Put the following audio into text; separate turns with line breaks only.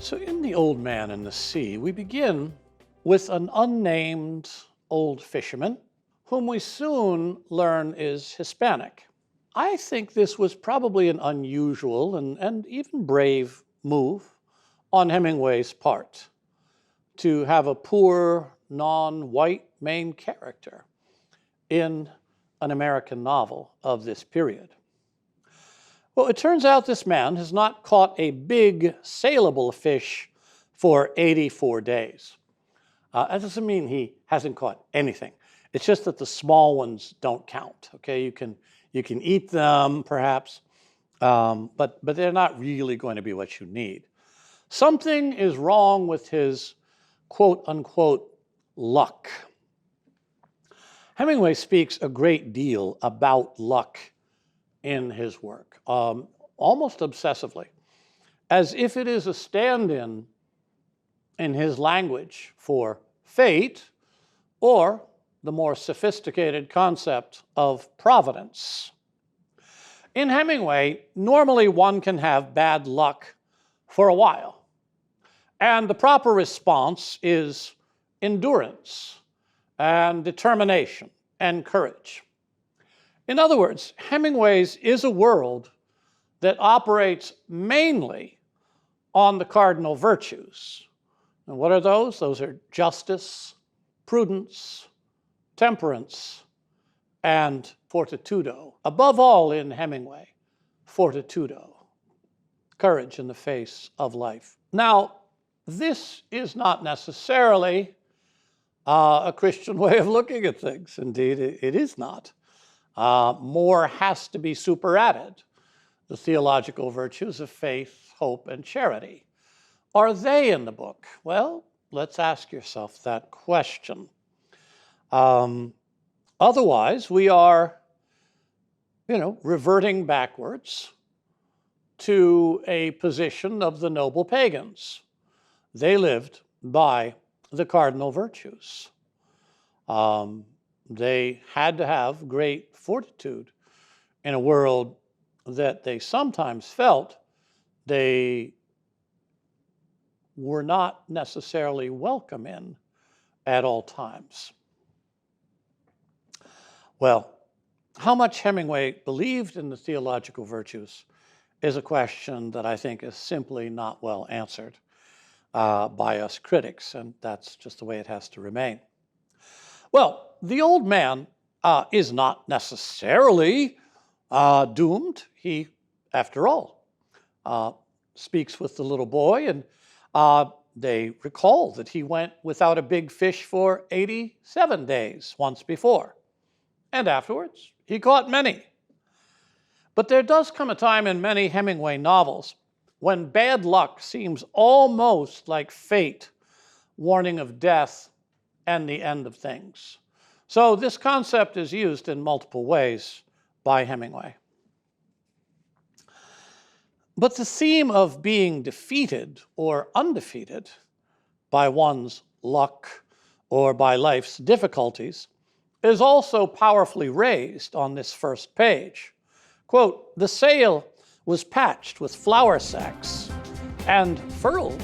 So in The Old Man and the Sea, we begin with an unnamed old fisherman whom we soon learn is Hispanic. I think this was probably an unusual and even brave move on Hemingway's part to have a poor, non-white main character in an American novel of this period. Well, it turns out this man has not caught a big saleable fish for 84 days. That doesn't mean he hasn't caught anything. It's just that the small ones don't count. Okay, you can eat them perhaps, but they're not really going to be what you need. Something is wrong with his quote unquote luck. Hemingway speaks a great deal about luck in his work, almost obsessively, as if it is a stand-in in his language for fate or the more sophisticated concept of providence. In Hemingway, normally one can have bad luck for a while, and the proper response is endurance and determination and courage. In other words, Hemingway's is a world that operates mainly on the cardinal virtues. And what are those? Those are justice, prudence, temperance, and fortitudo. Above all in Hemingway, fortitudo, courage in the face of life. Now, this is not necessarily a Christian way of looking at things. Indeed, it is not. More has to be superadded. The theological virtues of faith, hope, and charity. Are they in the book? Well, let's ask yourself that question. Otherwise, we are, reverting backwards to a position of the noble pagans. They lived by the cardinal virtues. They had to have great fortitude in a world that they sometimes felt they were not necessarily welcome in at all times. Well, how much Hemingway believed in the theological virtues is a question that I think is simply not well answered by us critics, and that's just the way it has to remain. Well, the old man is not necessarily doomed. He, after all, speaks with the little boy, and they recall that he went without a big fish for 87 days once before. And afterwards, he caught many. But there does come a time in many Hemingway novels when bad luck seems almost like fate, warning of death and the end of things. So this concept is used in multiple ways by Hemingway. But the theme of being defeated or undefeated by one's luck or by life's difficulties is also powerfully raised on this first page. Quote, "The sail was patched with flour sacks and furled